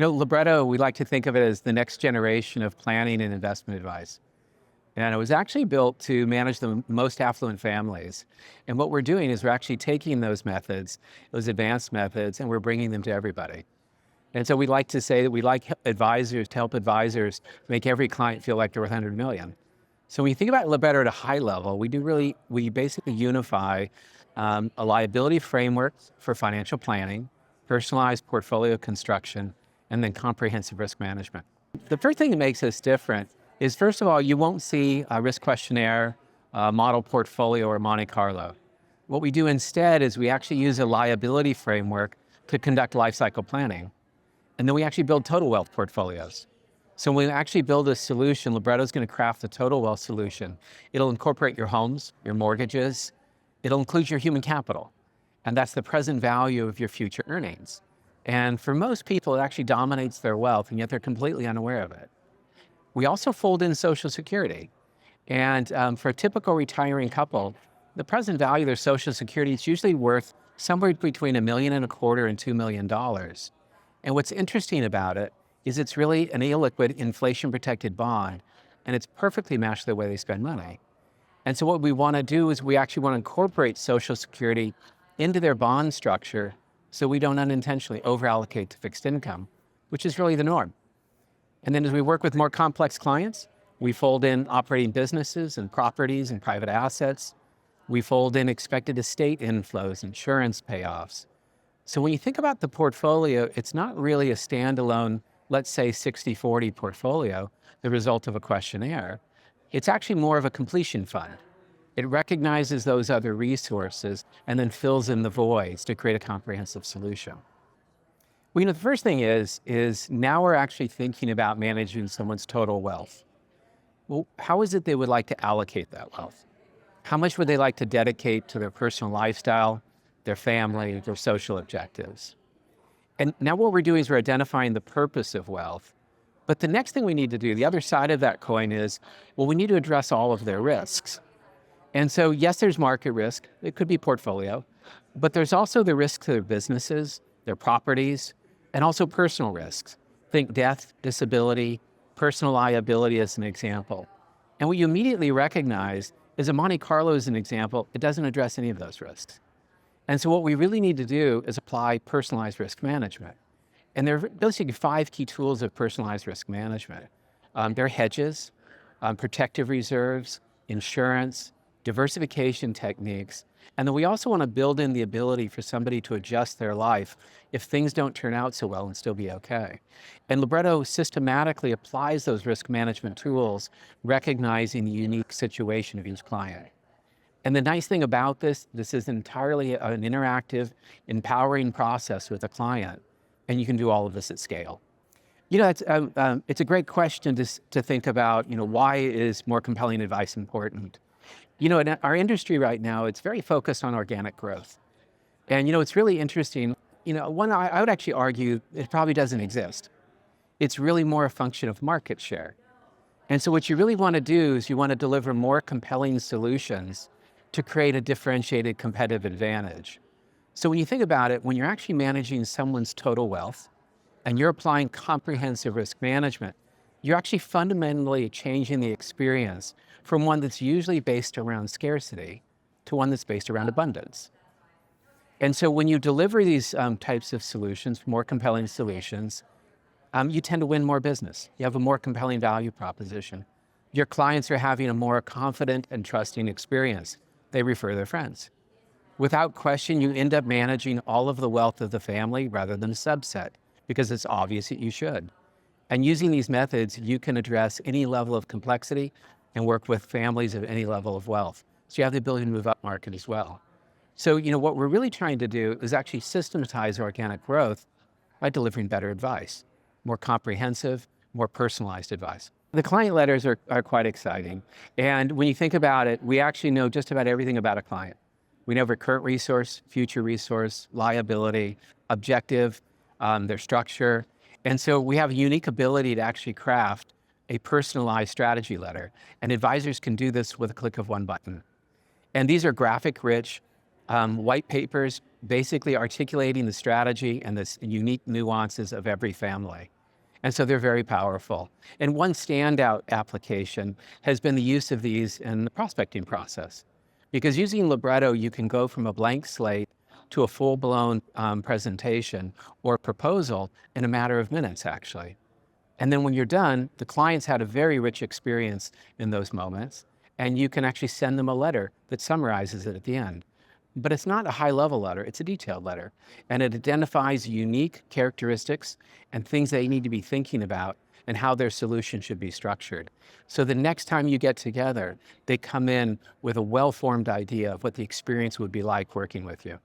Libretto, we like to think of it as the next generation of planning and investment advice. And it was actually built to manage the most affluent families. And what we're doing is we're actually taking those methods, those advanced methods, and we're bringing them to everybody. And so we like to say that we like advisors to help advisors make every client feel like they're worth 100 million. So when you think about Libretto at a high level, we basically unify a liability framework for financial planning, personalized portfolio construction, and then comprehensive risk management. The first thing that makes us different is, first of all, you won't see a risk questionnaire, model portfolio, or Monte Carlo. What we do instead is we actually use a liability framework to conduct life cycle planning. And then we actually build total wealth portfolios. So when we actually build a solution, Libretto's going to craft a total wealth solution. It'll incorporate your homes, your mortgages. It'll include your human capital. And that's the present value of your future earnings. And for most people, it actually dominates their wealth, and yet they're completely unaware of it. We also fold in Social Security. And for a typical retiring couple, the present value of their Social Security is usually worth somewhere between $1.25 million and $2 million. And what's interesting about it is it's really an illiquid, inflation-protected bond, and it's perfectly matched the way they spend money. And so what we want to do is we actually want to incorporate Social Security into their bond structure so we don't unintentionally overallocate to fixed income, which is really the norm. And then as we work with more complex clients, we fold in operating businesses and properties and private assets. We fold in expected estate inflows, insurance payoffs. So when you think about the portfolio, it's not really a standalone, let's say 60-40 portfolio, the result of a questionnaire. It's actually more of a completion fund. It recognizes those other resources and then fills in the voids to create a comprehensive solution. Well, the first thing is now we're actually thinking about managing someone's total wealth. Well, how is it they would like to allocate that wealth? How much would they like to dedicate to their personal lifestyle, their family, their social objectives? And now what we're doing is we're identifying the purpose of wealth. But the next thing we need to do, the other side of that coin is, well, we need to address all of their risks. And so, yes, there's market risk. It could be portfolio, but there's also the risk to their businesses, their properties, and also personal risks. Think death, disability, personal liability as an example. And what you immediately recognize is a Monte Carlo as an example, it doesn't address any of those risks. And so what we really need to do is apply personalized risk management. And there are basically 5 key tools of personalized risk management. They're hedges, protective reserves, insurance, diversification techniques, and then we also want to build in the ability for somebody to adjust their life if things don't turn out so well and still be okay. And Libretto systematically applies those risk management tools, recognizing the unique situation of each client. And the nice thing about this is entirely an interactive, empowering process with a client, and you can do all of this at scale. It's a great question to think about, why is more compelling advice important? In our industry right now, it's very focused on organic growth. And, it's really interesting. I would actually argue it probably doesn't exist. It's really more a function of market share. And so what you really want to do is you want to deliver more compelling solutions to create a differentiated competitive advantage. So when you think about it, when you're actually managing someone's total wealth and you're applying comprehensive risk management, you're actually fundamentally changing the experience from one that's usually based around scarcity to one that's based around abundance. And so when you deliver these types of solutions, more compelling solutions, you tend to win more business. You have a more compelling value proposition. Your clients are having a more confident and trusting experience. They refer their friends. Without question, you end up managing all of the wealth of the family rather than a subset, because it's obvious that you should. And using these methods, you can address any level of complexity and work with families of any level of wealth. So you have the ability to move up market as well. So, what we're really trying to do is actually systematize organic growth by delivering better advice, more comprehensive, more personalized advice. The client letters are quite exciting. And when you think about it, we actually know just about everything about a client. We know their current resource, future resource, liability, objective, their structure. And so we have a unique ability to actually craft a personalized strategy letter. And advisors can do this with a click of one button. And these are graphic rich, white papers basically articulating the strategy and the unique nuances of every family. And so they're very powerful. And one standout application has been the use of these in the prospecting process. Because using Libretto, you can go from a blank slate to a full-blown presentation or proposal in a matter of minutes, actually. And then when you're done, the client's had a very rich experience in those moments, and you can actually send them a letter that summarizes it at the end. But it's not a high-level letter, it's a detailed letter. And it identifies unique characteristics and things they need to be thinking about and how their solution should be structured. So the next time you get together, they come in with a well-formed idea of what the experience would be like working with you.